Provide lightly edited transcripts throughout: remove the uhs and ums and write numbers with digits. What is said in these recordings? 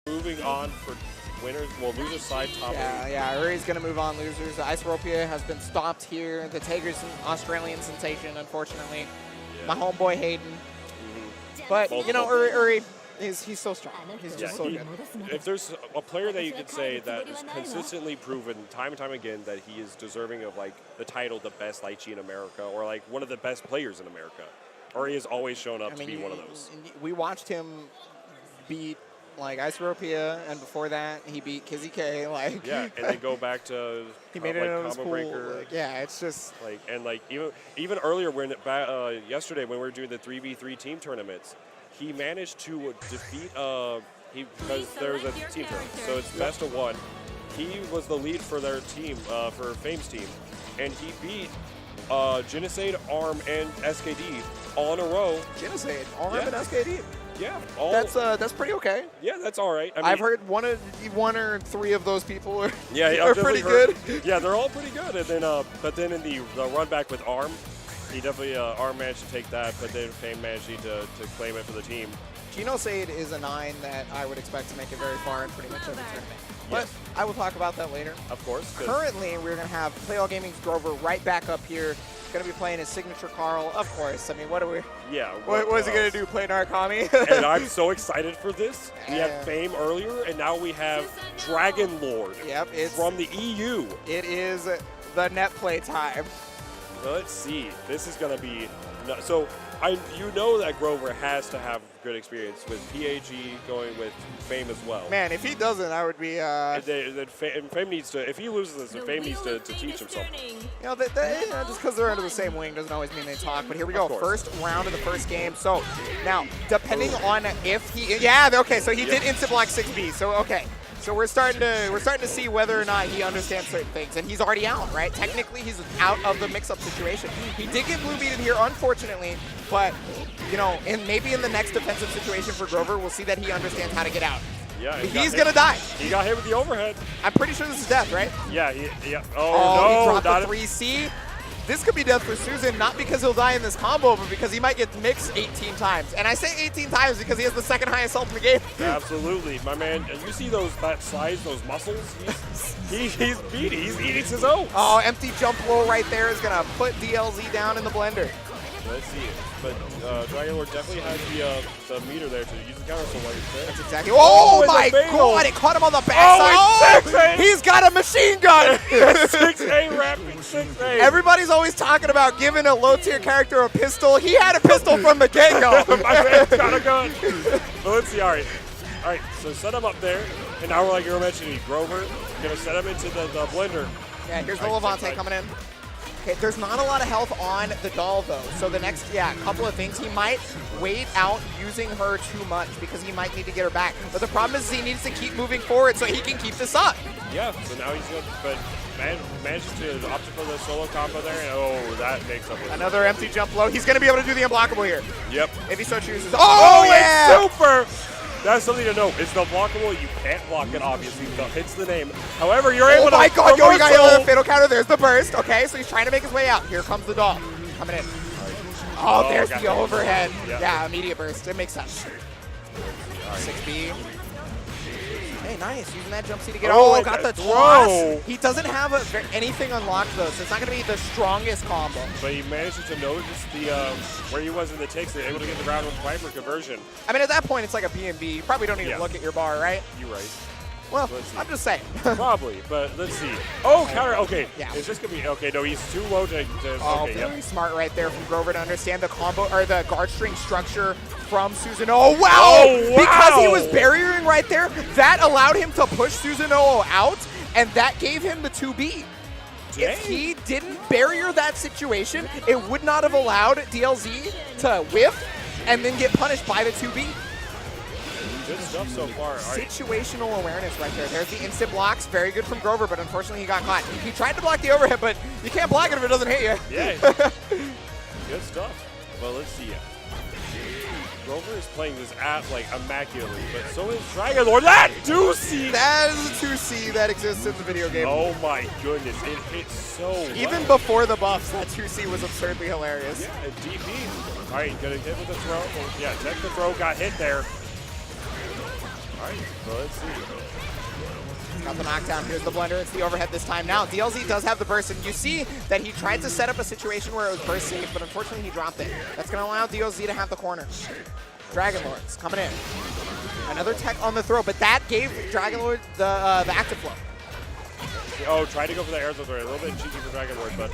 moving on for winners. Well, losers side top 8. Yeah, Uri's going to move on losers. Iceropia has been stopped here. The Tager's an Australian sensation, unfortunately. Yeah. My homeboy Hayden. But, you know, Uri, he's so strong. He's just so good. If there's a player that you could say that is consistently proven time and time again that he is deserving of, like, the title, the best Lychee in America, or, like, one of the best players in America, or he has always shown up to be one of those. We watched him beat, like, Iceropia, and before that, he beat Kizzy K. Like, yeah, and then go back to he made it like, his Combo Breaker. Like, yeah, it's just like, and like even earlier when yesterday when we were doing the 3v3 team tournaments, he managed to defeat because there was a team tournament, so it's best of 1. He was the lead for their team, for Fame's team, and he beat Genocide, ARM, and SKD all in a row. Genocide, ARM, and SKD. Yeah, that's pretty okay. Yeah, that's all right. I mean, I've heard one or 3 of those people are are pretty good. Yeah, they're all pretty good. And then, but then in the run back with ARM, he definitely ARM managed to take that, but then Fame managed to claim it for the team. Genocide is a 9 that I would expect to make it very far in pretty much every tournament. But Yes. I will talk about that later. Of course. Currently, we're going to have Play All Gaming's Grover right back up here. Going to be playing his signature Carl, of course. I mean, what are we? Yeah. What is he going to do? Play Narukami? And I'm so excited for this. We had Fame earlier, and now we have Dragon Lord. Yep, it's from the EU. It is the net play time. Let's see. This is going to be so. You know that Grover has to have good experience with PAG going with Fame as well. Man, if he doesn't, I would be. Then Fame needs to. If he loses this, then Fame needs to teach him something. You know, just because they're under the same wing doesn't always mean they talk. But here we go, first round of the first game. So now, depending on if he, okay, so he did instant block 6B. So okay. So we're starting to see whether or not he understands certain things, and he's already out, right? Technically, he's out of the mix-up situation. He did get blue beaten here, unfortunately, but you know, maybe in the next defensive situation for Grover, we'll see that he understands how to get out. Yeah, he's gonna die. He got hit with the overhead. I'm pretty sure this is death, right? Yeah. Oh, no, he dropped the 3C. This could be death for Susan, not because he'll die in this combo, but because he might get mixed 18 times. And I say 18 times because he has the second highest health in the game. Absolutely, my man. You see that size, those muscles? He's beating. He's eating his own. Oh, empty jump roll right there is gonna put DLZ down in the blender. Let's see it. But Dragon Lord definitely has the meter there to use the counter so there. That's exactly. Oh my god! It caught him on the backside. Oh, he's got a machine gun. 6A rapid 6A. Everybody's always talking about giving a low tier character a pistol. He had a pistol from the get go. My man's got a gun. But let's see. All right. So set him up there, and now like you were mentioning, Grover gonna set him into the blender. Yeah. Here's the Levante coming in. Okay, there's not a lot of health on the doll, though. So the next, couple of things. He might wait out using her too much because he might need to get her back. But the problem is he needs to keep moving forward so he can keep this up. Yeah, so now he's going to, but manages to opt for the solo combo there, and that makes up. Another empty jump low. He's going to be able to do the unblockable here. Yep. If he so chooses. Oh yeah! It's super! That's something to know. It's the blockable. You can't block it, obviously. It's the name. However, you're able to. Oh my god, yo, he got hit with a fatal counter. There's the burst. Okay, so he's trying to make his way out. Here comes the doll. Coming in. Oh, there's the overhead. Yeah, immediate burst. It makes sense. 6B. Hey, nice. Using that jump C to get. Oh, got the toss. He doesn't have anything unlocked, though, so it's not going to be the strongest combo. But he manages to notice where he was in the ticks and able to get the ground with Viper conversion. I mean, at that point, it's like a B&B. You probably don't need to look at your bar, right? You're right. Well, I'm just saying. Probably, but let's see. Oh, counter. Okay. Yeah. Is this going to be. Okay, no, he's too low to okay, very smart right there from Grover to understand the combo or the guard string structure from Susanoo. Wow! Oh, wow! Because he was barriering right there, that allowed him to push Susanoo out, and that gave him the 2B. Dang. If he didn't barrier that situation, it would not have allowed DLZ to whiff and then get punished by the 2B. Good stuff so far. Situational awareness right there. There's the instant blocks. Very good from Grover, but unfortunately he got caught. He tried to block the overhead, but you can't block it if it doesn't hit you. Yeah. Good stuff. Well, let's see. Grover is playing this like immaculately, but so is Dragon Lord. That 2C! That is a 2C that exists in the video game. Oh my goodness, it hits so Even well. before the buffs, that 2C was absurdly hilarious. Yeah, DP. All right, gonna hit with the throw. Yeah, check the throw, got hit there. All right, so let's see. Got the knockdown. Here's the blender. It's the overhead this time. Now, DLZ does have the burst, and you see that he tried to set up a situation where it was burst safe, but unfortunately he dropped it. That's going to allow DLZ to have the corner. Dragon Lords coming in. Another tech on the throw, but that gave Dragon Lord the active flow. Oh, tried to go for the air throw. A little bit cheeky for Dragon Lord, but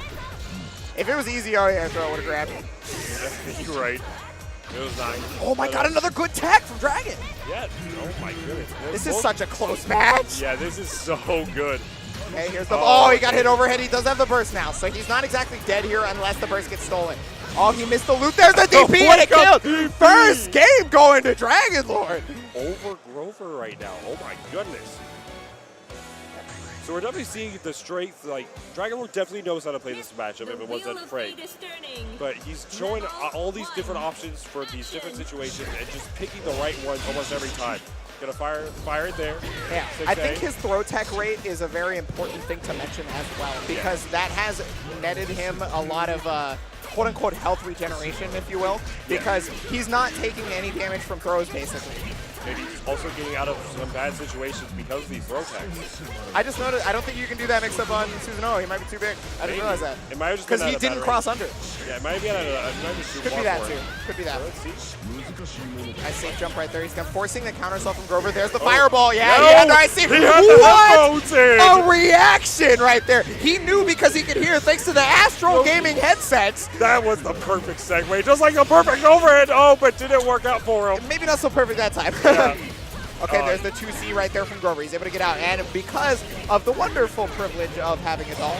if it was easy, air throw would have grabbed it. you're right. It was 9. Oh my god, another good tech from Dragon. Yeah. Oh my goodness. This is such a close match. Yeah, this is so good. Okay, here's the. Oh, he got hit overhead. He does have the burst now, so he's not exactly dead here unless the burst gets stolen. Oh, he missed the loot. There's the DP and it killed. First game going to Dragon Lord. Over Grover right now. Oh my goodness. So we're definitely seeing the strength. Like Dragon Lord definitely knows how to play this matchup if it wasn't Frank. But he's showing all these different options for these different situations and just picking the right ones almost every time. Gonna fire it there. Yeah, I think his throw tech rate is a very important thing to mention as well, because that has netted him a lot of quote-unquote health regeneration, if you will, because he's not taking any damage from throws, basically. Maybe he's also getting out of some bad situations because of these throw tags. I just noticed, I don't think you can do that mix-up on Susanoo. He might be too big. I didn't realize that. It might have just because he didn't cross under. Yeah, it might be at a Could be that too. Could be that. So let's see. Nice safe jump right there. He's forcing the counter self from Grover. There's the fireball. Yeah, I see. What? A reaction right there. He knew because he could hear thanks to the Astro Gaming headsets. That was the perfect segue. Just like a perfect overhead. Oh, but didn't work out for him. Maybe not so perfect that time. Yeah. Okay, there's the 2C right there from Grover. He's able to get out. And because of the wonderful privilege of having a doll.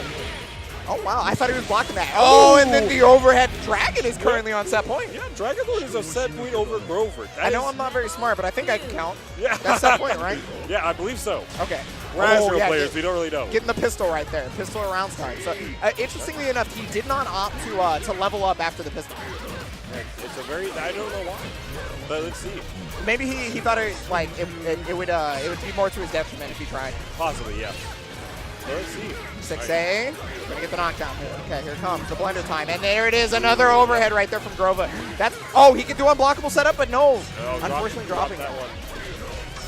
Oh, wow. I thought he was blocking that. Oh, and then the overhead Dragon is currently on set point. Yeah, Dragon Lord is a set point over Grover. I know I'm not very smart, but I think I can count. Yeah. That's set point, right? Yeah, I believe so. Okay. We're Astro players. We don't really know. Getting the pistol right there. Pistol around start. So, interestingly enough, he did not opt to level up after the pistol. It's a very, I don't know why, but let's see. Maybe he thought it would be more to his detriment if he tried. Possibly, yeah. So let's see. 6A, gonna get the knockdown here. Okay, here comes the blender time, and there it is, another overhead right there from Grover. That's he could do unblockable setup, but no, unfortunately dropping that one.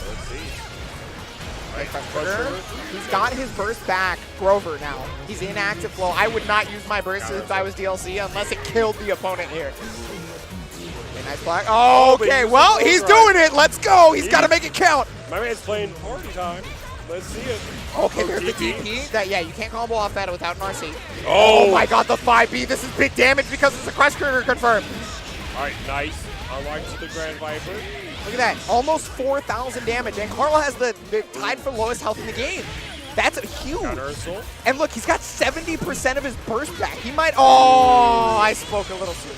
Let's see. He's got his burst back, Grover now. He's in active flow. I would not use my burst if I was DLC unless it killed the opponent here. Okay, nice block. Oh, okay, well, he's doing it. Let's go. He's got to make it count. My man's playing party time. Let's see it. Okay, there's the DP. You can't combo off that without an RC. Oh my god, the 5B. This is big damage because it's a crush trigger confirmed. All right, nice. Unlocks the Grand Viper. Look at that, almost 4,000 damage, and Carl has the tied for lowest health in the game. That's huge. And look, he's got 70% of his burst back. He might, I spoke a little soon.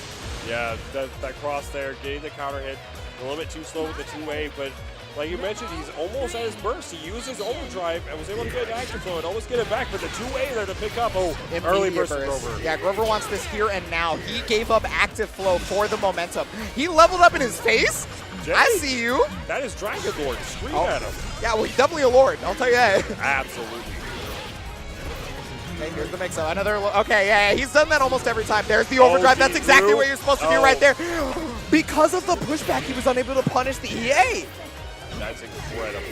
Yeah, that cross there, getting the counter hit. A little bit too slow with the 2A, but like you mentioned, he's almost at his burst. He used his overdrive and was able to get an active flow and almost get it back, but the 2A there to pick up. Early burst of Grover. Yeah, Grover wants this here and now. He gave up active flow for the momentum. He leveled up in his face. Jay, I see you. That is Dragon Lord. Scream at him. Yeah, well, he's definitely a Lord. I'll tell you that. Absolutely. Okay, here's the mix-up. Okay, he's done that almost every time. There's the overdrive. That's exactly what you're supposed to do right there. Because of the pushback, he was unable to punish the EA. That's incredible.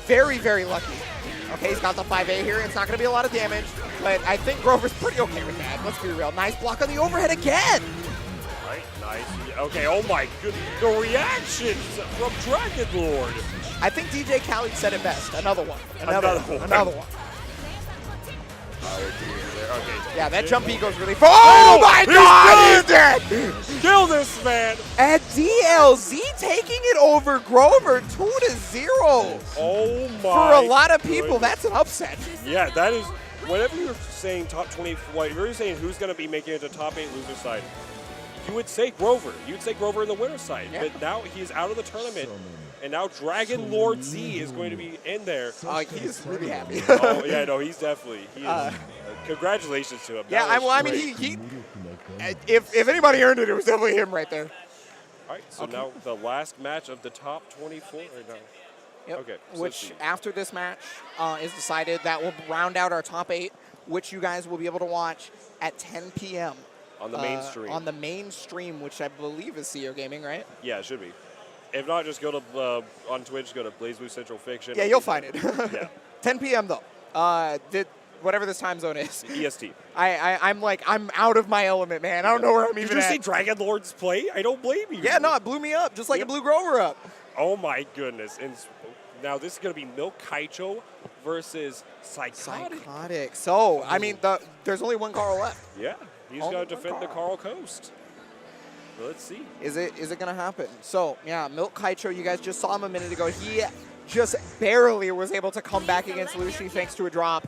Very, very lucky. Okay, he's got the 5A here. It's not going to be a lot of damage, but I think Grover's pretty okay with that. Let's be real. Nice block on the overhead again. Right, nice. Okay, oh my goodness. The reactions from Dragon Lord. I think DJ Khaled said it best. Another one. Okay. Yeah, that jump E goes really far. Oh my god, he's dead! Kill this man! And DLZ taking it over Grover 2-0. Oh my. For a lot of people, that's an upset. Yeah, that is, whenever you're saying top 20, you're saying who's going to be making it to top 8 loser side, you would say Grover. You would say Grover in the winner side. Yeah. But now he's out of the tournament. And now Dragon Lord Z is going to be in there. He's really happy. Oh, yeah, no, he's definitely. He is, congratulations to him. Yeah, I mean, if anybody earned it, it was definitely him right there. All right, so now the last match of the top 24. Yep. Okay. So which, after this match is decided, that will round out our top 8, which you guys will be able to watch at 10 p.m. On the main stream. On the main stream, which I believe is CEO Gaming, right? Yeah, it should be. If not, just go to on Twitch. Go to BlazBlue Central Fiction. Yeah, you'll find it. Yeah. 10 p.m. though. Whatever this time zone is. EST. I'm out of my element, man. I don't know where I'm even Did you at. see Dragon Lords play? I don't blame you. Yeah, no, it blew me up, just like it blew Grover up. Oh my goodness. And now this is going to be Milk Kaicho versus Psychotic. Psychotic. So, I mean, there's only one Carl left. Yeah, he's Only going to one defend the Carl. Carl Coast. Let's see. Is it going to happen? So, yeah, Milk Kaicho, you guys just saw him a minute ago. He just barely was able to come back against Lucy thanks to a drop.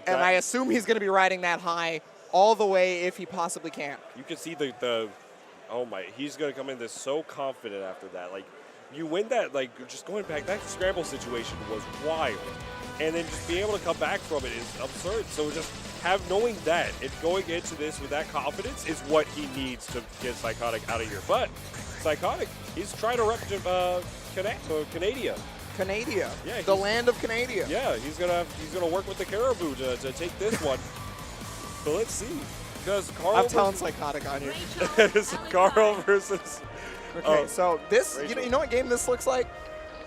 And I assume he's going to be riding that high all the way if he possibly can. You can see oh my, he's going to come in this so confident after that. Like, you win that, like, just going back, that scramble situation was wild. And then just being able to come back from it is absurd. So just knowing that and going into this with that confidence is what he needs to get Psychotic out of here. But Psychotic, he's trying to rep Canada. Canada. Yeah, the land of Canada. Yeah, he's gonna work with the Caribou to take this one. So let's see. Because Carl I'm telling Psychotic on you. Carl versus Okay, so this, you know what game this looks like?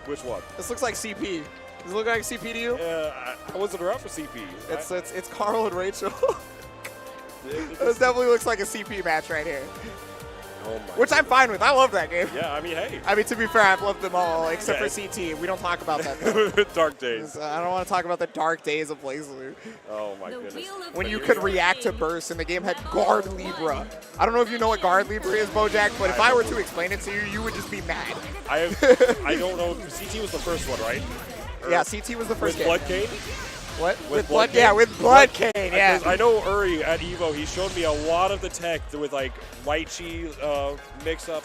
Which one? This looks like CP. Does it look like CP to you? Yeah, I wasn't around for CP. It's Carl and Rachel. This definitely looks like a CP match right here. Oh my Which I'm fine with. I love that game. Yeah, I mean, hey. I mean, to be fair, I've loved them all except for CT. We don't talk about that, though. Dark days. I don't want to talk about the dark days of BlazBlue. Oh my goodness. When you could react to bursts and the game had Guard Libra. I don't know if you know what Guard Libra is, Bojack, but if I were to explain it to you, you would just be mad. I don't know. CT was the first one, right? Yeah, CT was the first game. Blood Cane? What? With Blood Cane? Yeah, with Blood Cane, yeah. I know Uri at Evo, he showed me a lot of the tech with like Lychee mix-up.